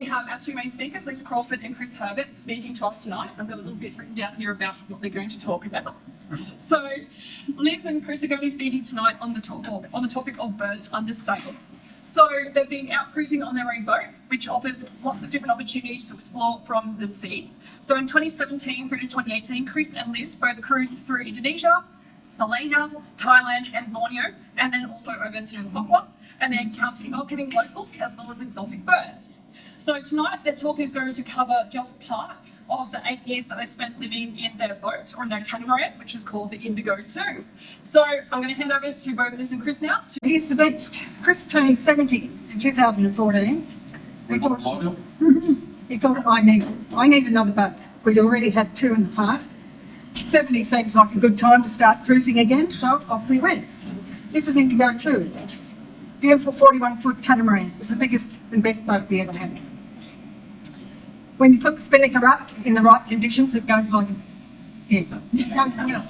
We have our two main speakers, Liz Crawford and Chris Herbert, speaking to us tonight. I've got a little bit written down here about what they're going to talk about. So, Liz and Chris are going to be speaking tonight on the topic of birds under sail. So, they've been out cruising on their own boat, which offers lots of different opportunities to explore from the sea. So, in 2017 through to 2018, Chris and Liz both cruised through Indonesia, Malaysia, Thailand and Borneo, and then also over to Papua, and then getting locals as well as exotic birds. So tonight their talk is going to cover just part of the 8 years that they spent living in their boat or in their catamaran, which is called the Indigo II. So I'm going to hand over to both Liz and Chris now. He's the best. Chris turned 70 in 2014. He thought I need another boat. We'd already had two in the past. 70 seems like a good time to start cruising again, so off we went. This is Indigo II. Beautiful 41-foot catamaran. It was the biggest and best boat we ever had. When you put the spinnaker up in the right conditions, it goes like, it goes well.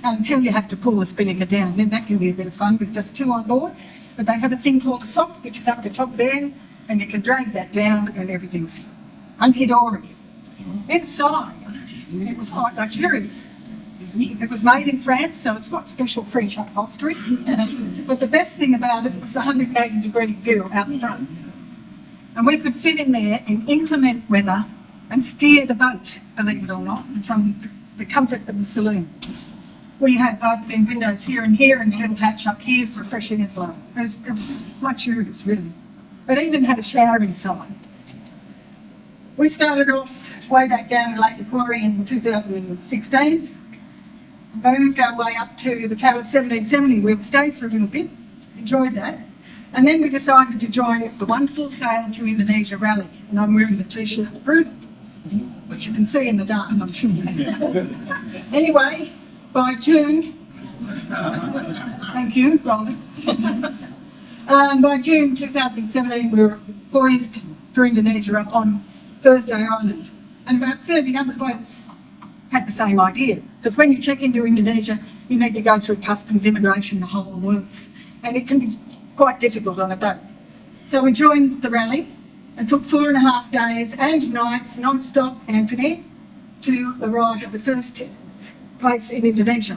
Until you have to pull the spinnaker down. Then that can be a bit of fun with just two on board. But they have a thing called a sock, which is up the top there, and you can drag that down and everything's hunky-dory. Inside, it was quite luxurious. It was made in France, so it's got special French upholstery. But the best thing about it was the 180-degree view out in front. And we could sit in there in inclement weather and steer the boat, believe it or not, from the comfort of the saloon. We had opening windows here and a little hatch up here for fresh airflow. It was luxurious, really. It even had a shower inside. We started off way back down in Lake Macquarie in 2016. Moved our way up to the town of 1770 where we stayed for a little bit, enjoyed that. And then we decided to join the wonderful Sail to Indonesia rally. And I'm wearing the t-shirt of Herbert, which you can see in the dark, I'm sure. Anyway, by June, thank you, Roland. By June 2017, we were poised for Indonesia up on Thursday Island. And about 30 other boats had the same idea. Because when you check into Indonesia, you need to go through customs, immigration, the whole works. And it can be quite difficult on a boat. So we joined the rally and took 4.5 days and nights, non-stop, Anthony, to arrive at the first place in Indonesia.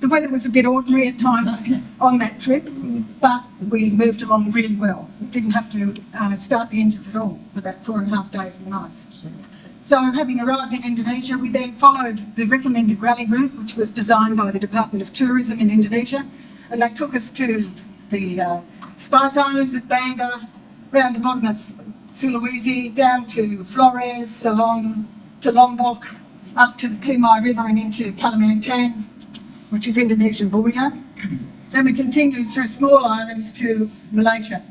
The weather was a bit ordinary at times on that trip, but we moved along really well. We didn't have to start the engines at all for that 4.5 days and nights. So having arrived in Indonesia, we then followed the recommended rally route, which was designed by the Department of Tourism in Indonesia, and they took us to the Spice Islands at Banda, round the bottom of Sulawesi, down to Flores, Ceylon, to Lombok, up to the Kumai River and into Kalimantan, which is Indonesian Borneo. Then we continued through small islands to Malaysia.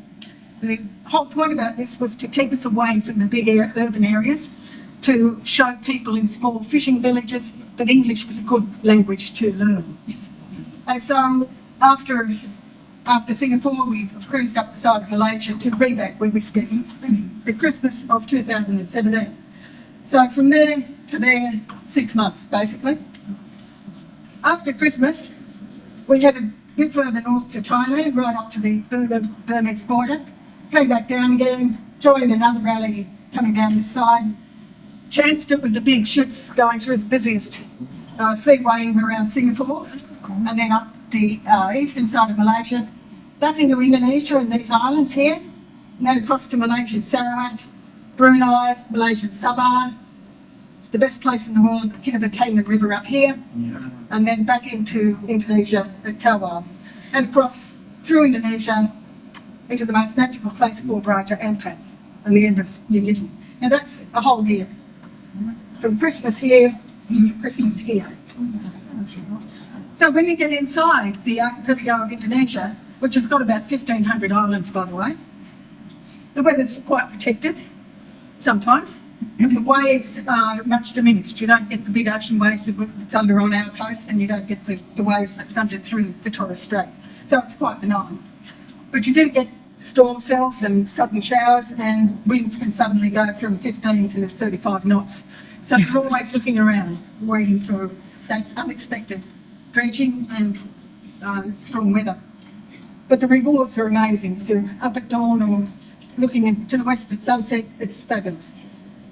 The whole point about this was to keep us away from the big urban areas, to show people in small fishing villages that English was a good language to learn. And so after Singapore, we cruised up the side of Malaysia to Herbert, where we spent the Christmas of 2017. So from there to there, 6 months basically. After Christmas, we had a bit further north to Thailand, right up to the Burmese border, came back down again, joined another rally coming down this side, chanced it with the big ships going through the busiest seawaying around Singapore, and then up the eastern side of Malaysia, back into Indonesia and these islands here, and then across to Malaysian Sarawak, Brunei, Malaysian Sabah, the best place in the world, the Kinabatangan River up here, and then back into Indonesia at Tawau, and across through Indonesia into the most magical place called Raja Ampat, on the end of New Guinea. Now that's a whole year. From Christmas here to Christmas here. So when you get inside the archipelago of Indonesia, which has got about 1,500 islands, by the way, the weather's quite protected sometimes, and the waves are much diminished. You don't get the big ocean waves that thunder on our coast, and you don't get the waves that thunder through the Torres Strait. So it's quite benign. But you do get storm cells and sudden showers, and winds can suddenly go from 15 to 35 knots. So you're always looking around, waiting for that unexpected drenching and strong weather. But the rewards are amazing. If you're up at dawn or looking to the west at sunset, it's fabulous.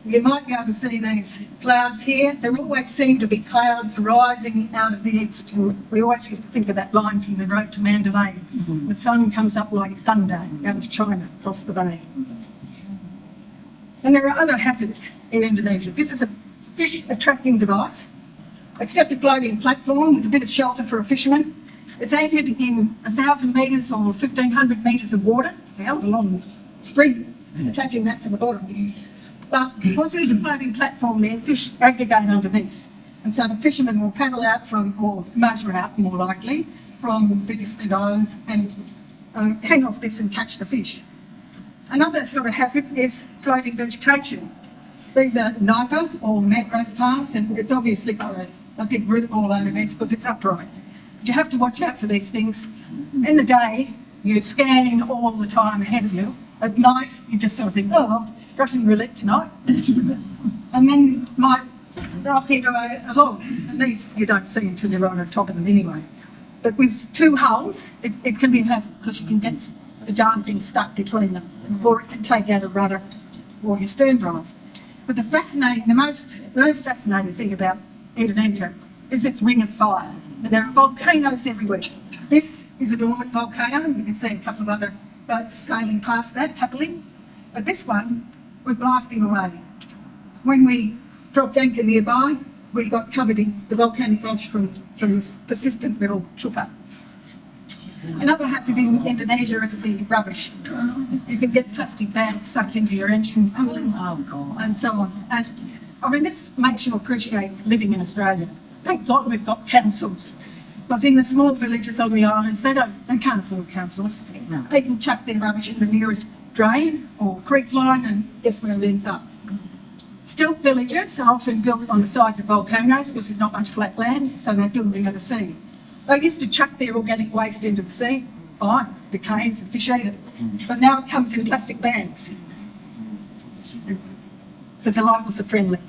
You might be able to see these clouds here. There always seem to be clouds rising out of the east. We always used to think of that line from the road to Mandalay. The sun comes up like thunder out of China across the bay. And there are other hazards in Indonesia. This is a fish attracting device. It's just a floating platform with a bit of shelter for a fisherman. It's anchored in 1,000 metres or 1,500 metres of water. It's a hell of a long string attaching that to the bottom. But because there's a floating platform there, fish aggregate underneath. And so the fishermen will paddle out from, or motor out more likely, from the distant islands and hang off this and catch the fish. Another sort of hazard is floating vegetation. These are nipa or mangrove plants, and it's obviously got a big root ball underneath because it's upright. But you have to watch out for these things. In the day, you're scanning all the time ahead of you. At night, you just sort of think, oh, well, Russian roulette tonight. And then you might drop into a log. And these you don't see until you're right on top of them anyway. But with two hulls, it can be a hazard because you can get the darn thing stuck between them. Or it can take out a rudder or your stern drive. But the most fascinating thing about Indonesia is its ring of fire. And there are volcanoes everywhere. This is a dormant volcano. You can see a couple of other boats sailing past that happily. But this one was blasting away. When we dropped anchor nearby, we got covered in the volcanic ash from this persistent little chufa. Another hazard in Indonesia is the rubbish. You can get plastic bags sucked into your engine and so on. And I mean, this makes you appreciate living in Australia. Thank God we've got councils. Because in the small villages on the islands, they can't afford councils. People chuck their rubbish in the nearest drain or creek line and guess where it ends up. Stilt villages are often built on the sides of volcanoes because there's not much flat land, so they're built into the sea. They used to chuck their organic waste into the sea, fine, decays and fish eat it. But now it comes in plastic bags. But the locals are friendly.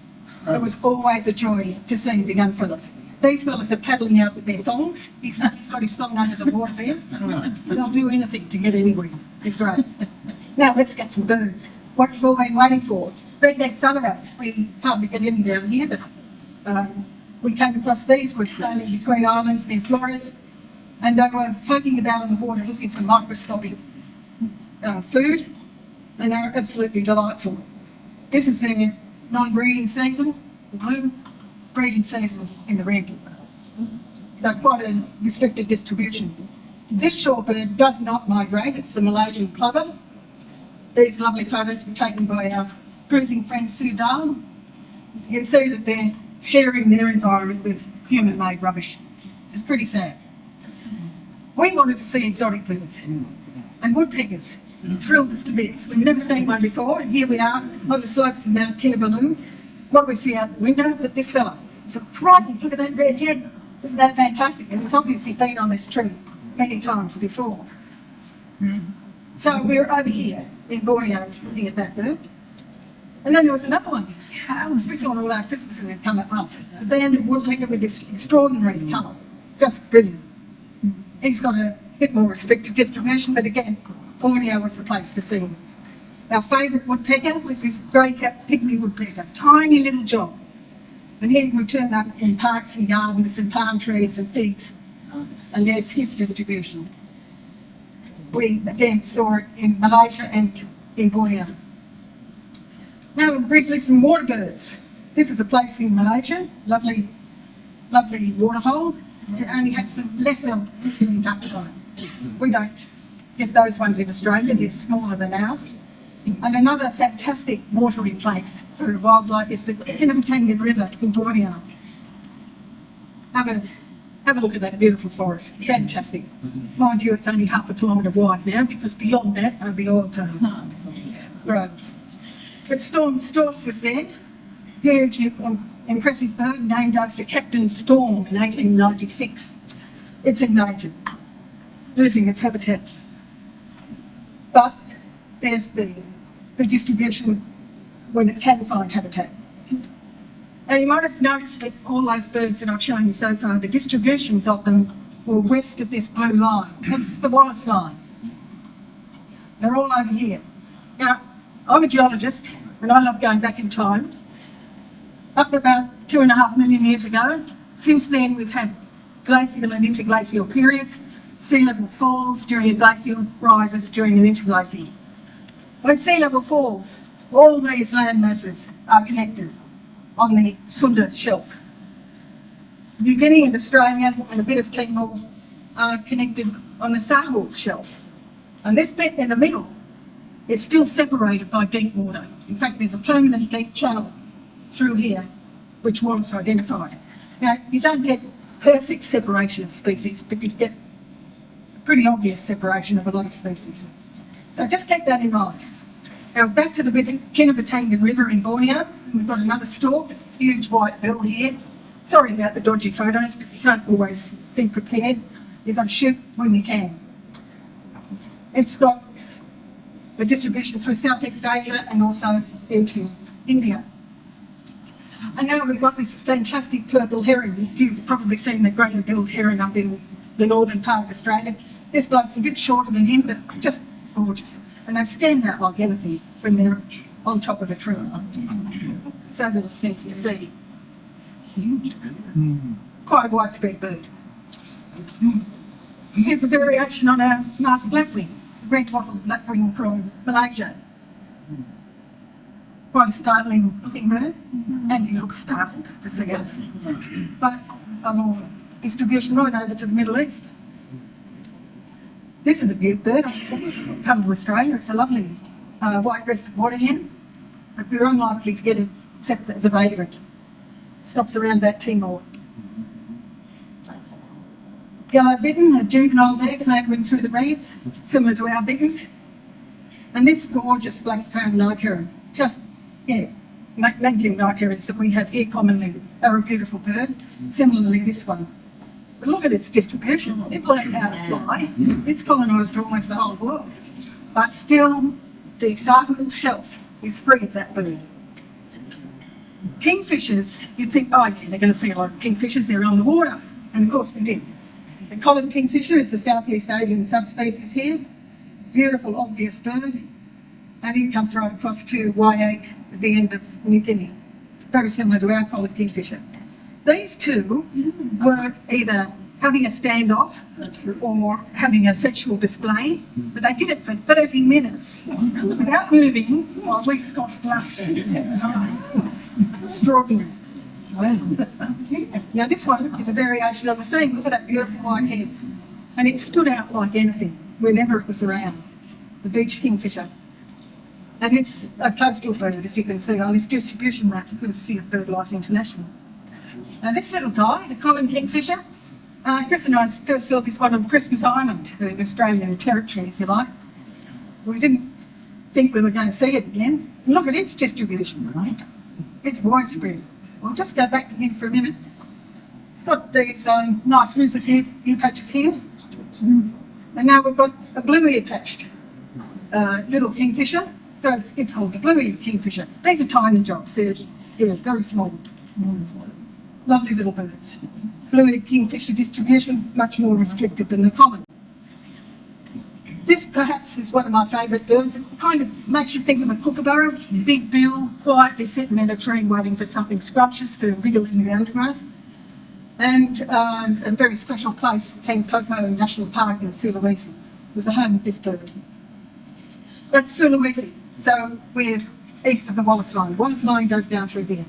It was always a joy to see the young fellas. These fellas are paddling out with their thongs. He's got his thong under the water there. They'll do anything to get anywhere. They're great. Now let's get some birds. What we've all been waiting for. Red-necked feather-oaks. We hardly get any down here, but we came across these. We're sailing between islands near Flores, and they were floating about on the water looking for microscopic food, and they were absolutely delightful. This is their non-breeding season, the blue, breeding season in the red. So quite a restricted distribution. This shorebird does not migrate, it's the Malaysian plover. These lovely feathers were taken by our cruising friend Sue Dahl. You can see that they're sharing their environment with human-made rubbish. It's pretty sad. We wanted to see exotic birds and woodpeckers. Thrilled us to bits. We've never seen one before, and here we are on the slopes of Mount Kinabalu. What do we see out the window? But this fella. It's a frightened, look at that red head. Isn't that fantastic? And it's obviously been on this tree many times before. So we're over here in Borneo looking at that bird. And then there was another one. We saw all our Christmas and it come at once. A banded woodpecker with this extraordinary colour. Just brilliant. He's got a bit more restricted distribution, but again, Borneo was the place to see him. Our favourite woodpecker was this grey-capped pygmy woodpecker, tiny little job. And he would turn up in parks and gardens and palm trees and figs. And there's his distribution. We again saw it in Malaysia and in Borneo. Now briefly some water birds. This is a place in Malaysia, lovely waterhole. It only had some lesser whistling duckbite. We don't get those ones in Australia, they're smaller than ours. And another fantastic watery place for wildlife is the Kinabalu River in Borneo. Have a look at that beautiful forest, fantastic. Mind you, it's only half a kilometre wide now because beyond that are the oil palm groves. But Storm Stork was there, huge, impressive bird named after Captain Storm in 1896. It's endangered, losing its habitat. But there's the distribution when it can find habitat. And you might have noticed that all those birds that I've shown you so far, the distributions of them were west of this blue line. That's the Wallace line. They're all over here. Now, I'm a geologist and I love going back in time. Up to about 2.5 million years ago. Since then, we've had glacial and interglacial periods, sea level falls during a glacial, rises during an interglacial. When sea level falls, all these land masses are connected on the Sunda Shelf. New Guinea and Australia and a bit of Timor are connected on the Sahel Shelf. And this bit in the middle is still separated by deep water. In fact, there's a permanent deep channel through here, which Wallace identified. Now, you don't get perfect separation of species, but you get a pretty obvious separation of a lot of species. So just keep that in mind. Now, back to the Kinabatangan River in Borneo. We've got another stork, huge white bill here. Sorry about the dodgy photos, but you can't always be prepared. You've got to shoot when you can. It's got a distribution through Southeast Asia and also into India. And now we've got this fantastic purple heron. You've probably seen the greater billed heron up in the northern part of Australia. This bloke's a bit shorter than him, but just gorgeous. And they stand out like anything when they're on top of a tree. Fabulous things to see. Quite a widespread bird. Here's a variation on our masked blackwing, the red-wattled blackwing from Malaysia. Quite a startling looking bird, and he looks startled to see us. But a long distribution right over to the Middle East. This is a beaut bird, come to Australia. It's a lovely white-breasted water hen, but we're unlikely to get it except as a vagrant. Stops around about Timor. Yellow bittern, a juvenile there, clambering through the reeds, similar to our bitters. And this gorgeous black-crowned night heron, just, yeah, Nanking night herons that we have here commonly are a beautiful bird. Similarly, this one. But look at its distribution. It learned how to fly. It's colonised almost the whole world. But still, the Sahel Shelf is free of that bird. Kingfishers, you'd think, oh yeah, they're going to see a lot of kingfishers, they're on the water. And of course we did. The collared kingfisher is the Southeast Asian subspecies here. Beautiful, obvious bird. And it comes right across to Waiake at the end of New Guinea. It's very similar to our collared kingfisher. These two were either having a standoff or having a sexual display, but they did it for 30 minutes without moving while we scoffed laughter. Extraordinary. Now this one is a variation of the theme. Look at that beautiful white head. And it stood out like anything whenever it was around. The beach kingfisher. And it's a coastal bird, as you can see on its distribution map, courtesy of BirdLife International. Now this little guy, the common kingfisher, Chris and I first saw this one on Christmas Island, in Australian territory, if you like. We didn't think we were going to see it again. And look at its distribution, right? It's widespread. We'll just go back to him for a minute. It's got these nice rufous ear patches here. And now we've got a blue ear patched little kingfisher. So it's called the blue ear kingfisher. These are tiny jobs. They're very small. Lovely little birds. Blue ear kingfisher distribution, much more restricted than the common. This perhaps is one of my favourite birds. It kind of makes you think of a kookaburra, big bill, quietly sitting in a tree waiting for something scrumptious to wriggle in the undergrass. And a very special place, King Popo National Park in Sulawesi, was the home of this bird. That's Sulawesi, so we're east of the Wallace Line. Wallace Line goes down through here.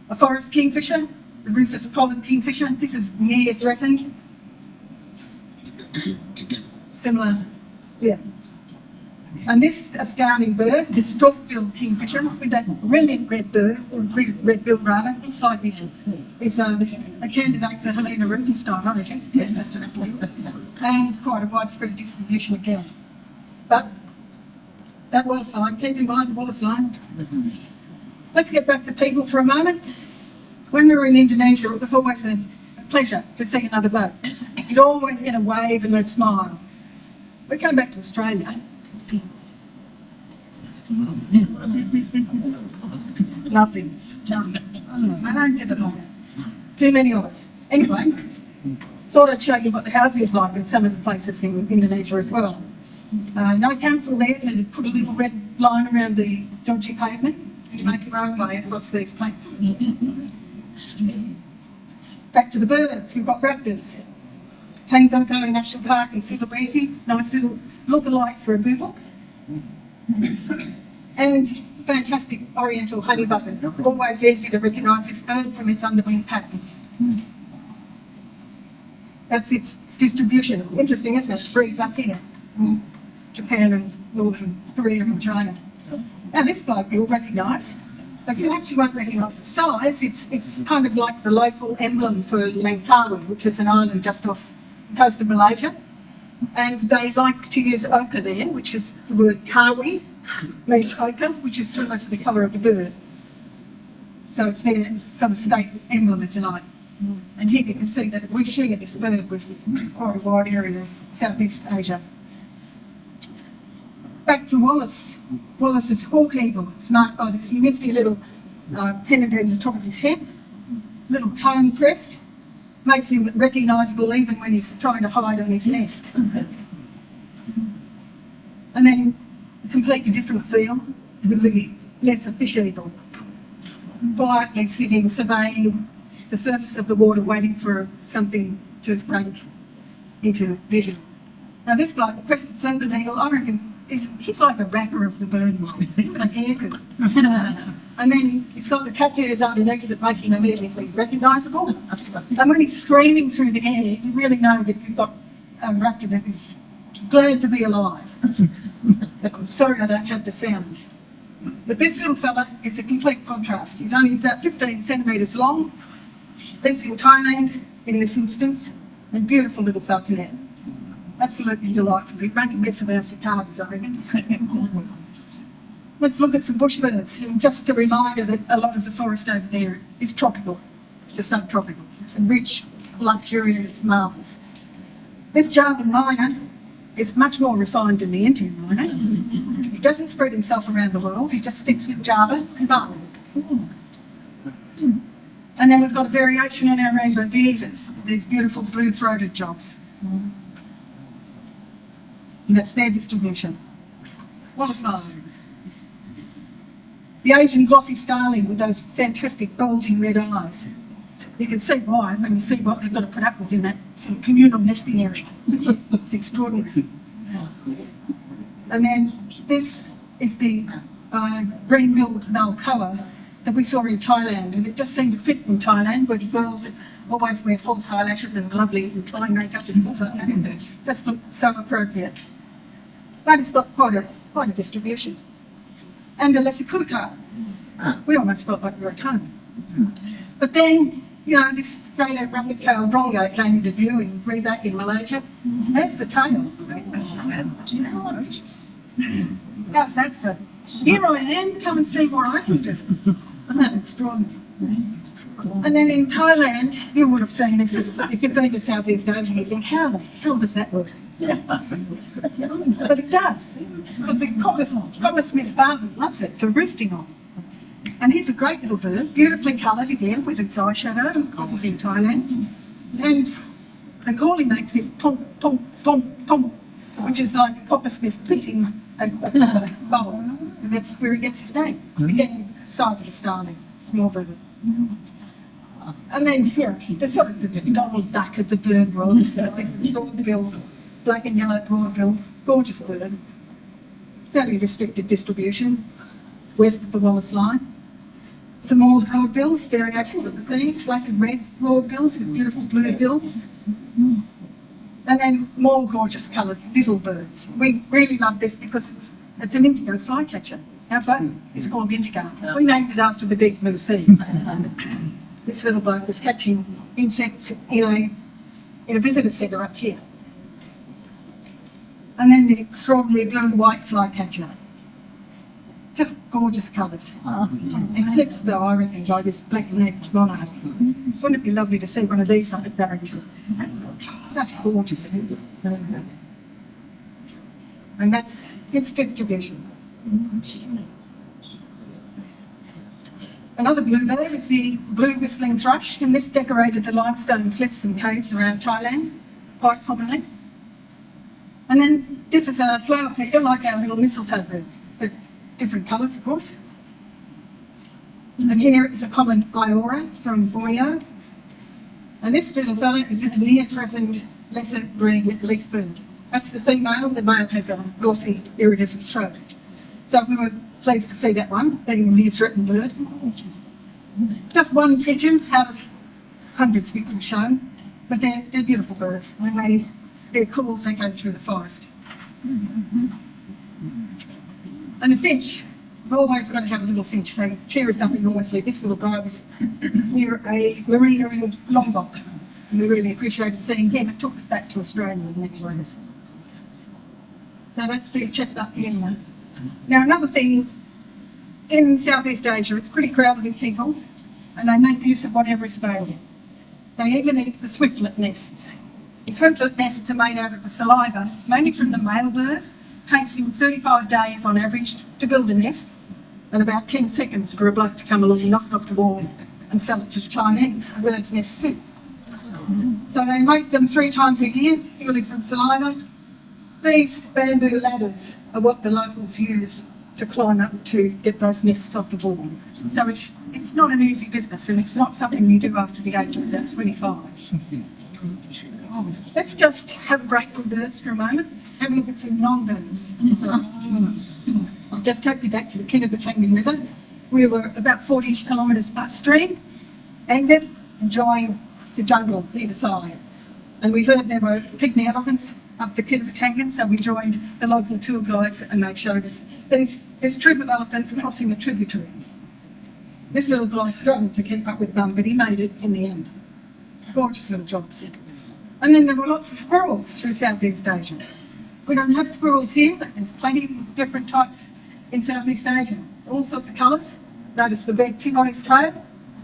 A forest kingfisher, the rufous collared kingfisher. This is near threatened. Similar, yeah. And this astounding bird, the stalk-billed kingfisher, with that brilliant red bill rather, looks like he's a candidate for Helena Rubinstein, I reckon. And quite a widespread distribution again. But that Wallace Line, keep in mind the Wallace Line. Let's get back to people for a moment. When we were in Indonesia, it was always a pleasure to see another boat. You'd always get a wave and a smile. We came back to Australia. Nothing. I don't give it on. Too many of us. Anyway, thought I'd show you what the housing is like in some of the places in Indonesia as well. No council there to put a little red line around the dodgy pavement to make your own way across these plants. Back to the birds, we've got raptors. Tango National Park in Sulawesi, nice little look-alike for a boobook. And fantastic oriental honey buzzard. Always easy to recognise this bird from its underwing pattern. That's its distribution. Interesting, isn't it? It breeds up here. Japan and Northern Korea and China. Now this bloke you'll recognise, but perhaps you won't recognise the size. It's kind of like the local emblem for Langkawi, which is an island just off the coast of Malaysia. And they like to use ochre there, which is the word kawi, means ochre, which is similar to the colour of the bird. So it's their sort of state emblem, if you like. And here you can see that we share this bird with quite a wide area of Southeast Asia. Back to Wallace. Wallace's hawk eagle. It's marked by this nifty little pennant at the top of his head, little cone crest. Makes him recognisable even when he's trying to hide on his nest. And then a completely different feel with the lesser fish eagle, quietly sitting, surveying the surface of the water, waiting for something to break into vision. Now this bloke, the crested serpent eagle, I reckon he's like a rapper of the bird world, an haircut. And then he's got the tattoos underneath that make him immediately recognisable. And when he's screaming through the air, you really know that you've got a raptor that is glad to be alive. I'm sorry I don't have the sound. But this little fella is a complete contrast. He's only about 15 centimetres long, lives in Thailand in this instance, and beautiful little falconer. Absolutely delightful. He'd make a mess of our cicadas, I reckon. Let's look at some bushbirds, and just a reminder that a lot of the forest over there is tropical, just subtropical. It's rich, it's luxuriant, it's marvellous. This Javan myna is much more refined than the Indian myna. He doesn't spread himself around the world, he just sticks with Java and Bali. And then we've got a variation in our rainbow beaters, these beautiful blue-throated jobs. And that's their distribution. What a starling. The Asian glossy starling with those fantastic bulging red eyes. You can see why when you see what they've got to put up with in that sort of communal nesting area. It's extraordinary. And then this is the green-billed malkoa that we saw in Thailand, and it just seemed to fit in Thailand, where the girls always wear false eyelashes and lovely eye makeup and things like that. Just looked so appropriate. But it's got quite a distribution. And a lesser kuka. We almost felt like we were at home. But then, you know, this great rapid-tailed drongo came into view in Reback in Malaysia. There's the tail. How's that for? Here I am, come and see what I can do. Isn't that extraordinary? And then in Thailand, you would have seen this if you've been to Southeast Asia, you think, how the hell does that work? But it does, because the coppersmith barber loves it for roosting on. And he's a great little bird, beautifully coloured again with its eyeshadow, because he's in Thailand. And the call he makes is tom, tom, tom, tom, which is like a coppersmith beating a bowl. And that's where he gets his name. Again, the size of a starling, small bird. And then here, the sort of the Donald Duck of the bird world, broadbill, black and yellow broadbill, gorgeous bird. Fairly restricted distribution, west of the Wallace line. Some more broadbills, variations of the theme, black and red broadbills with beautiful blue bills. And then more gorgeous coloured little birds. We really love this because it's an indigo flycatcher. Our boat is called Indigo. We named it after the deep blue sea. This little bloke was catching insects in a visitor centre up here. And then the extraordinary blue and white flycatcher. Just gorgeous colours. Eclipsed though, I reckon, by this black and red monarch. Wouldn't it be lovely to see one of these under Barrington? Just gorgeous. And that's its distribution. Another bluebird is the blue whistling thrush, and this decorated the limestone cliffs and caves around Thailand quite commonly. And then This is a flower picker, like our little mistletoe bird, but different colours, of course. And here is a common Iora from Borneo. And this little fella is a near-threatened lesser green leaf bird. That's the female. The male has a glossy iridescent throat. So we were pleased to see that one, being a near-threatened bird. Just one pigeon out of hundreds we've been shown, but they're beautiful birds. When they're calls echo through the forest. And a finch. We've always got to have a little finch. They cheer us up enormously. This little guy was near a marina in Lombok, and we really appreciated seeing him. It took us back to Australia in many ways. So that's the chestnut emu. Now another thing, in Southeast Asia, it's pretty crowded with people, and they make use of whatever is available. They even eat the swiftlet nests. The swiftlet nests are made out of the saliva, mainly from the male bird. It takes him 35 days on average to build a nest, and about 10 seconds for a bloke to come along and knock it off the wall and sell it to the Chinese, a bird's nest soup. So they make them 3 times a year, purely from saliva. These bamboo ladders are what the locals use to climb up to get those nests off the wall. So it's not an easy business, and it's not something you do after the age of about 25. Let's just have a break from birds for a moment. Have a look at some non-birds. I'll just take you back to the Kinabatangan River. We were about 40 kilometres upstream, anchored, enjoying the jungle either side. And we heard there were pygmy elephants up the Kinabatangan, so we joined the local tour guides and they showed us there's a troop of elephants crossing the tributary. This little guy struggled to keep up with Mum, but he made it in the end. Gorgeous little jobs. And then there were lots of squirrels through Southeast Asia. We don't have squirrels here, but there's plenty of different types in Southeast Asia. All sorts of colours. Notice the red tip on his tail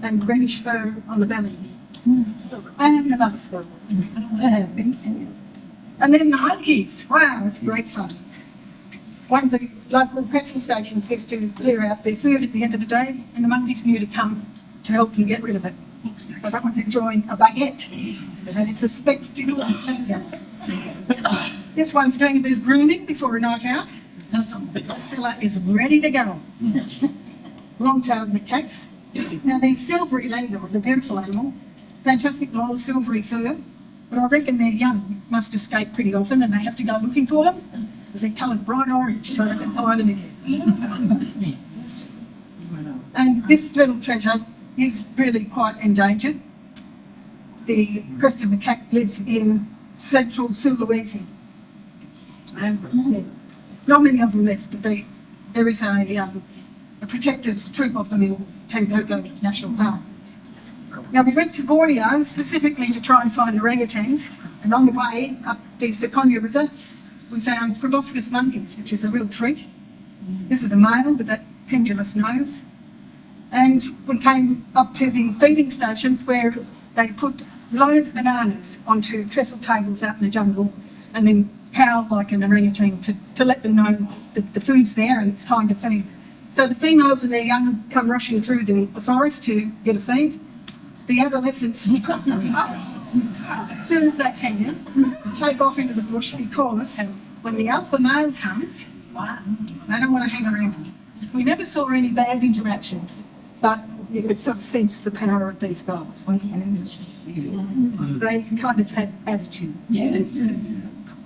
and reddish fur on the belly. And another squirrel. And then the monkeys. Wow, it's great fun. One of the local petrol stations used to clear out their food at the end of the day, and the monkeys knew to come to help you get rid of it. So that one's enjoying a baguette, and it's a spectacle. This one's doing a bit of grooming before a night out. Stella is ready to go. Long-tailed macaques. Now the silvery langur is a beautiful animal, fantastic long silvery fur, but I reckon their young must escape pretty often and they have to go looking for them because they're coloured bright orange so they can find them again. And this little treasure is really quite endangered. The crested macaque lives in central Sulawesi. Not many of them left, but there is a protected troop of them in Tangkoko National Park. Now we went to Borneo specifically to try and find orangutans, and on the way up the Sekonya River we found proboscis monkeys, which is a real treat. This is a male with that pendulous nose. And we came up to the feeding stations where they put loads of bananas onto trestle tables out in the jungle and then howl like an orangutan to let them know that the food's there and it's time to feed. So the females and their young come rushing through the forest to get a feed. The adolescents, as soon as they can, take off into the bush because when the alpha male comes, they don't want to hang around. We never saw any bad interactions, but you could sort of sense the power of these guys. They kind of have attitude. Yeah.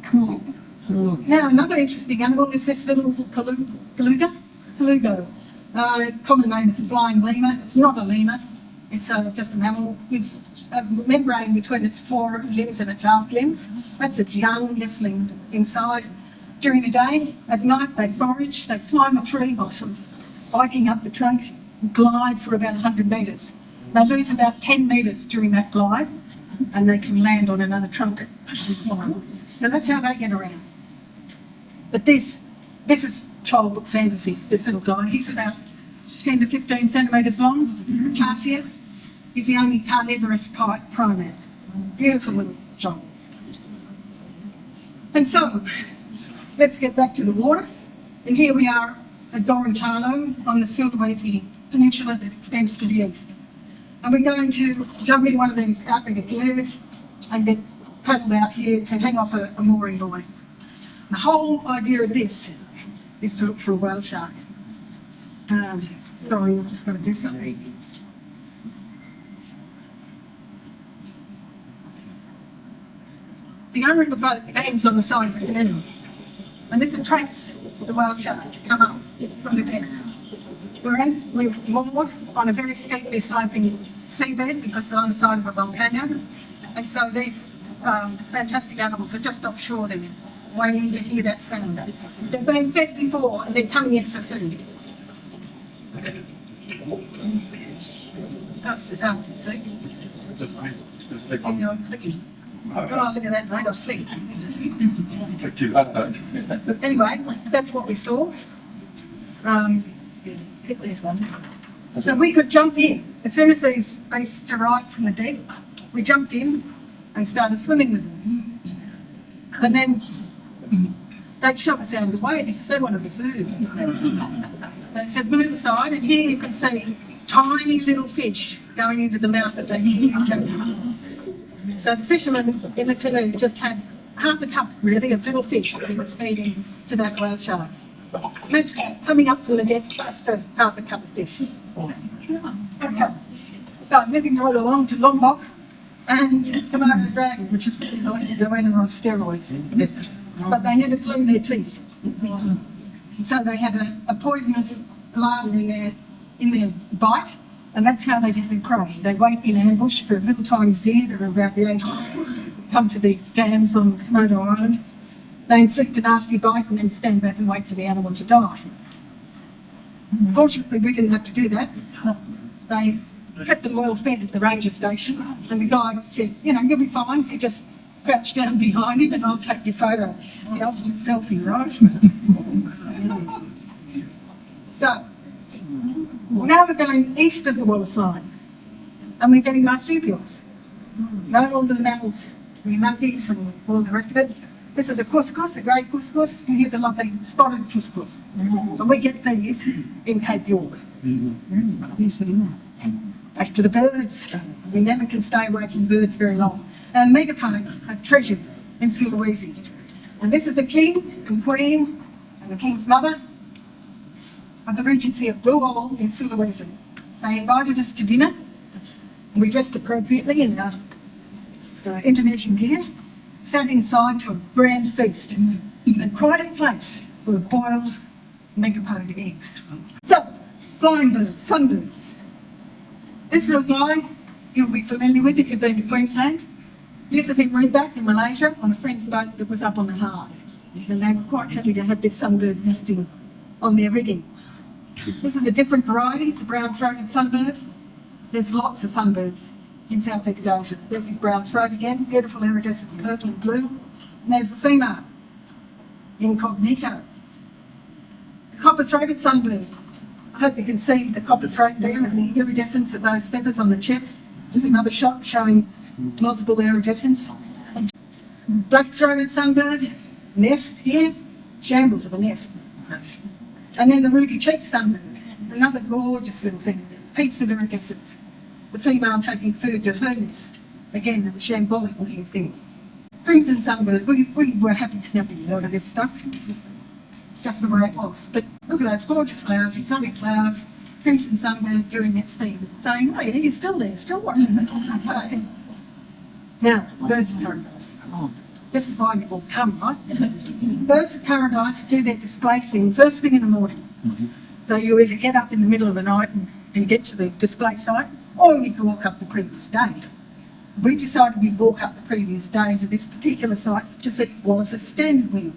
Cool. Now, another interesting animal is this little Kalugo. Common name is a flying lemur. It's not a lemur. It's just a mammal with a membrane between its fore limbs and its aft limbs. That's its young nestling inside. During the day, at night, they forage, they climb a tree by sort of biking up the trunk, glide for about 100 metres. They lose about 10 metres during that glide, and they can land on another trunk. So that's how they get around. But this is childhood fantasy, this little guy. He's about 10 to 15 centimetres long, tarsier. He's the only carnivorous primate. Beautiful little job. And so, let's get back to the water. And here we are at Gorontalo on the Sulawesi Peninsula that extends to the east. And we're going to jump in one of these outrigger canoes and get paddled out here to hang off a mooring buoy. The whole idea of this is to look for a whale shark. Sorry, I've just got to do something. The owner of the boat hangs on the side of the canoe, and this attracts the whale shark to come up from the depths. We're moored on a very steeply sloping seabed because it's on the side of a volcano, and so these fantastic animals are just offshore there, waiting to hear that sound. They've been fed before and they're coming in for food. This is how you can see. Oh, look at that, mate, I'll sleep. Anyway, that's what we saw. There's one. So we could jump in. As soon as these beasts arrived from the deep, we jumped in and started swimming with them. And then they'd shove us out of the way because they wanted the food. They said, move aside, and here you can see tiny little fish going into the mouth of that huge animal. So the fisherman in the canoe just had half a cup, really, of little fish that he was feeding to that whale shark. Imagine coming up from the depths just for half a cup of fish. Okay. So moving right along to Lombok and Komodo dragon, which is really like they went on steroids. But they never clean their teeth. And so they have a poisonous larva in their bite, and that's how they get their prey. They wait in ambush for a little tiny deer that are about the 8 come to the dams on Komodo Island. They inflict a nasty bite and then stand back and wait for the animal to die. Fortunately, we didn't have to do that. They kept them well fed at the ranger station, and the guy said, you know, you'll be fine if you just crouch down behind him and I'll take your photo. The ultimate selfie, right? So, now we're going east of the Wallace Line, and we're getting marsupials. Not all the mammals, the monkeys and all the rest of it. This is a couscous, a grey couscous, and here's a lovely spotted couscous. And we get these in Cape York. Back to the birds. We never can stay away from birds very long. And megapodes are treasured in Sulawesi. And this is the king and queen and the king's mother of the Regency of Buol in Sulawesi. They invited us to dinner, and we dressed appropriately in Indonesian gear, sat inside to a grand feast, and quite a place were boiled megapode eggs. So, flying birds, sunbirds. This little guy you'll be familiar with if you've been to Queensland. This is in Herbert in Malaysia on a friend's boat that was up on the harbour. And they were quite happy to have this sunbird nesting on their rigging. This is a different variety, the brown-throated sunbird. There's lots of sunbirds in Southeast Asia. There's the brown throat again, beautiful iridescent purple and blue. And there's the female, incognito. The copper-throated sunbird. I hope you can see the copper throat there and the iridescence of those feathers on the chest. There's another shot showing multiple iridescence. Black-throated sunbird, nest here, shambles of a nest. And then the ruby-cheeked sunbird, another gorgeous little thing, heaps of iridescence. The female taking food to her nest, again, a shambolic looking thing. Crimson sunbird, we were happy snapping a lot of this stuff. It's just the way it was. But look at those gorgeous flowers, exotic flowers, crimson sunbird doing its thing, saying, oh yeah, you're still there, still watching it. Now, birds of paradise. This is why you've all come, right? Birds of paradise do their display thing first thing in the morning. So you either get up in the middle of the night and get to the display site, or you can walk up the previous day. We decided we'd walk up the previous day to this particular site to see Wallace's standard wing.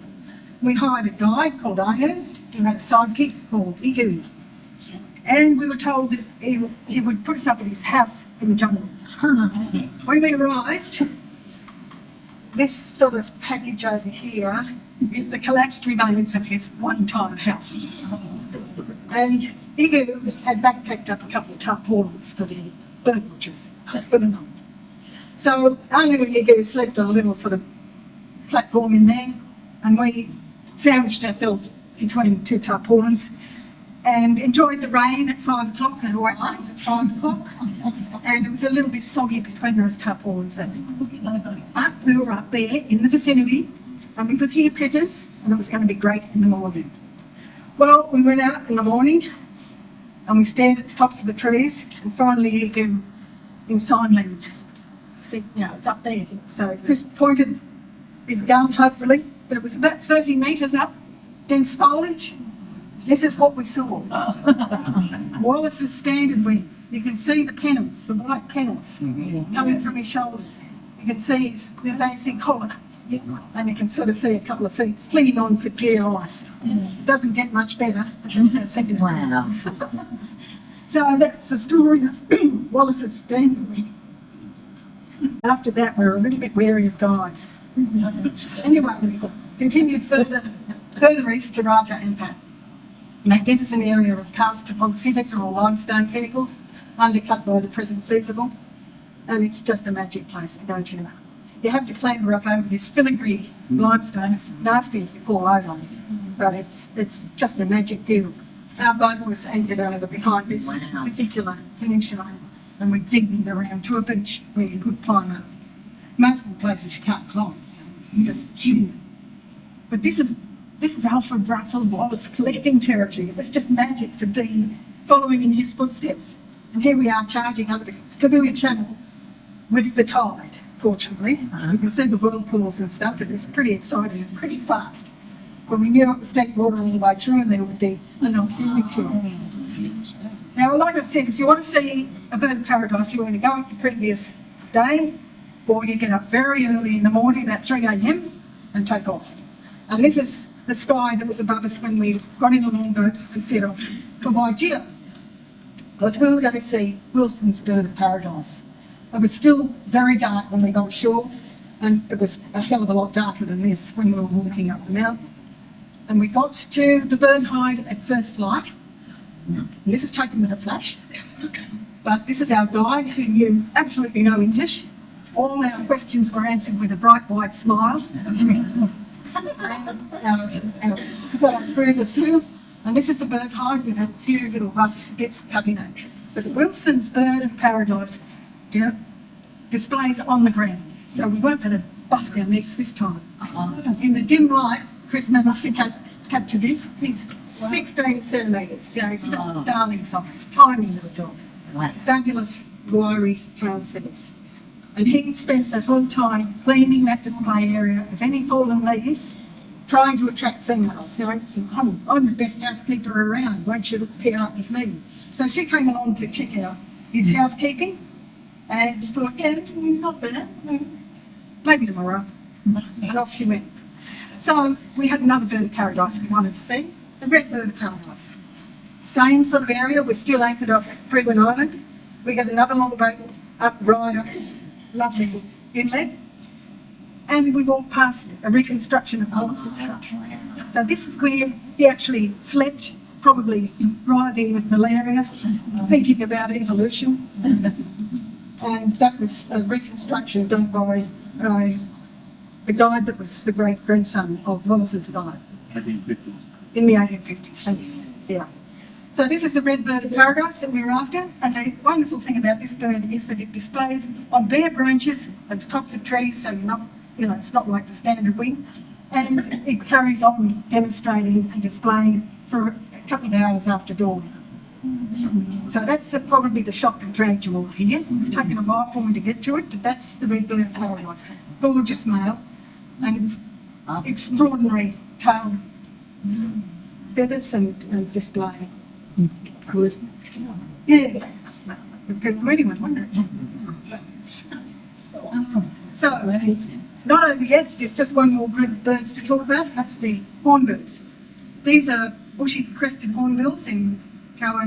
We hired a guy called Inu, who had a sidekick called Indigo. And we were told that he would put us up at his house in the jungle. When we arrived, this sort of package over here is the collapsed remains of his one-time house. And Igu had backpacked up a couple of tarpaulins for the bird watchers for the night. So Anu and Igu slept on a little sort of platform in there, and we sandwiched ourselves between two tarpaulins and enjoyed the rain at 5 o'clock. It always rains at 5 o'clock. And it was a little bit soggy between those tarpaulins. But we were up there in the vicinity, and we could hear pigeons and it was going to be great in the morning. Well, we went out in the morning and we stared at the tops of the trees, and finally he can, in sign language, see, it's up there. So Chris pointed his gun, hopefully, but it was about 30 metres up, dense foliage. This is what we saw. Wallace's standard wing. You can see the pennants, the white pennants coming from his shoulders. You can see his fancy collar, and you can sort of see a couple of feet clinging on for dear life. It doesn't get much better. That's our second one. Wow. So that's the story of Wallace's standard wing. After that, we were a little bit wary of guides. Anyway, we continued further east to Rata and Pat. Magnificent area of karst topography or limestone pinnacles, undercut by the present sea level, and it's just a magic place to go to. You have to clamber up over this filigree limestone. It's nasty if you fall over, but it's just a magic view. Our boat was anchored over behind this particular peninsula, and we digged around to a beach where you could climb up. Most of the places you can't climb, it's just hidden. But this is Alfred Russel Wallace collecting territory. It was just magic to be following in his footsteps. And here we are charging up the Kabuya Channel with the tide, fortunately. You can see the whirlpools and stuff. It was pretty exciting and pretty fast. But we knew it was deep water all the way through, and there would be a nice evening tour. Now, like I said, if you want to see a bird of paradise, you either go up the previous day, or you get up very early in the morning, about 3 a.m, and take off. And this is the sky that was above us when we got in a longboat and set off for Waijia, because we were going to see Wilson's bird of paradise. It was still very dark when we got ashore, and it was a hell of a lot darker than this when we were walking up the mountain. And we got to the bird hide at first light. And this is taken with a flash, but this is our guide who knew absolutely no English. All our questions were answered with a bright white smile. Our cruiser Sue, and this is the bird hide with a few little rough bits cut in it. So the Wilson's bird of paradise displays on the ground. So we weren't going to bust our necks this time. In the dim light, Chris managed to capture this. He's 16 centimetres, he's about starling size, tiny little dog. Wow. Fabulous, wiry tail feathers. And he spends the whole time cleaning that display area of any fallen leaves, trying to attract females. I'm the best housekeeper around, won't you pair up with me? So she came along to check out his housekeeping, and just thought, not bad, maybe tomorrow. And off she went. So we had another bird of paradise we wanted to see, the red bird of paradise. Same sort of area, we're still anchored off Freeman Island. We got another longboat right up this lovely inlet, and we walked past a reconstruction of Wallace's hut. So this is where he actually slept, probably writhing with malaria, thinking about evolution. And that was a reconstruction done by the guide that was the great-grandson of Wallace's guide. In the 1850s, yeah. So this is the red bird of paradise that we were after, and the wonderful thing about this bird is that it displays on bare branches at the tops of trees, so it's not like the standard wing, and it carries on demonstrating and displaying for a couple of hours after dawn. So that's probably the shock that dragged you all here. It's taken a while for me to get to it, but that's the red bird of paradise. Gorgeous male, and it was extraordinary tail feathers and display. Good. Yeah. Because anyone wonder. So it's not over yet. There's just one more group of birds to talk about. That's the hornbills. These are bushy crested hornbills in Papua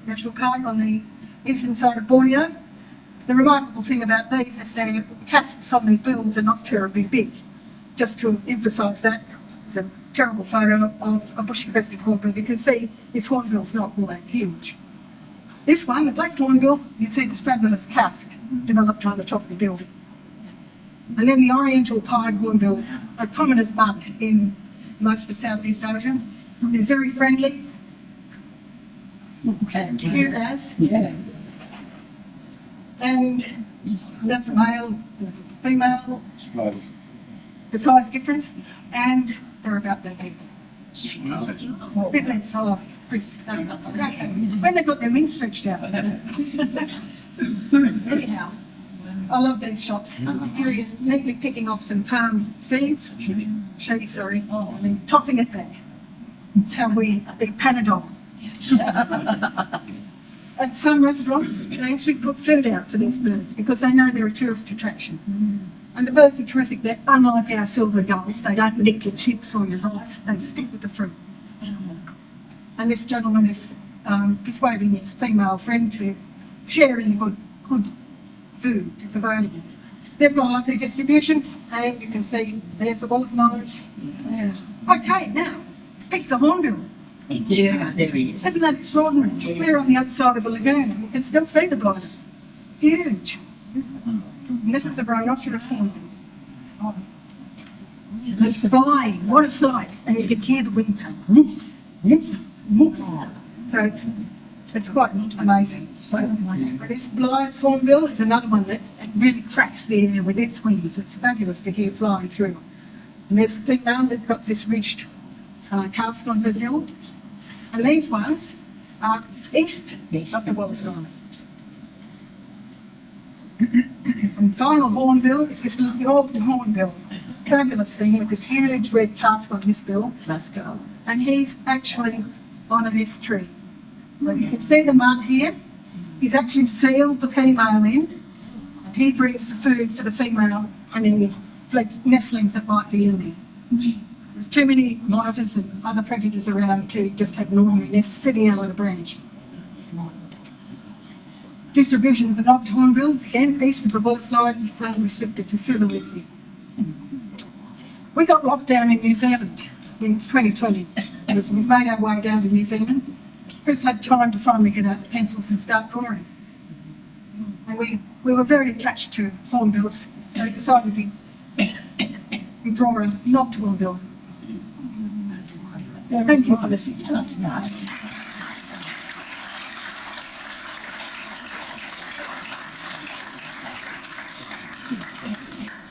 National Park on the eastern side of Borneo. The remarkable thing about these is their casques on their bills are not terribly big. Just to emphasise that, there's a terrible photo of a bushy crested hornbill. You can see this hornbill's not all that huge. This one, the black hornbill, you can see this fabulous casque developed on the top of the bill. And then the oriental pied hornbills are common as mud in most of Southeast Asia. They're very friendly. Cute as. Yeah. And that's a male and a female. The size difference. And they're about that big. A bit less high. Chris, no, when they've got their wings stretched out. Anyhow, I love these shots. Here he is neatly picking off some palm seeds, shady, sorry, and then tossing it back. It's how we eat Panadol. At some restaurants, they actually put food out for these birds because they know they're a tourist attraction. And the birds are terrific. They're unlike our silver gulls. They don't nick your chips or your rice. They stick with the fruit. And this gentleman is persuading his female friend to share in the good food that's available. They've got likely distribution, and you can see there's the boll's nose. Yeah. Okay, now, pick the hornbill. Yeah, there he is. Isn't that extraordinary? We're on the other side of a lagoon, and you can still see the blinder. Huge. And this is the rhinoceros hornbill. It's flying, what a sight. And you can hear the wind sound. So it's quite amazing. This Blythe's hornbill is another one that really cracks the air with its wings. It's fabulous to hear flying through. And there's the female that got this ridged cast on her bill. And these ones are east of the Wallis Island. And final hornbill is this Northern hornbill. Fabulous thing with this huge red cast on his bill. Must go. And he's actually on a nest tree. So you can see the mud here. He's actually sealed the female in. And he brings the food for the female and any nestlings that might be in there. There's too many monitors and other predators around to just have an ordinary nest sitting out on a branch. Distribution of the knobbed hornbill, again, east of the Wallis Island, unrestricted to Sulawesi. We got locked down in New Zealand in 2020. As we made our way down to New Zealand, Chris had time to finally get out the pencils and start drawing. And we were very attached to hornbills, so we decided to draw a knobbed hornbill. Thank you for listening to us.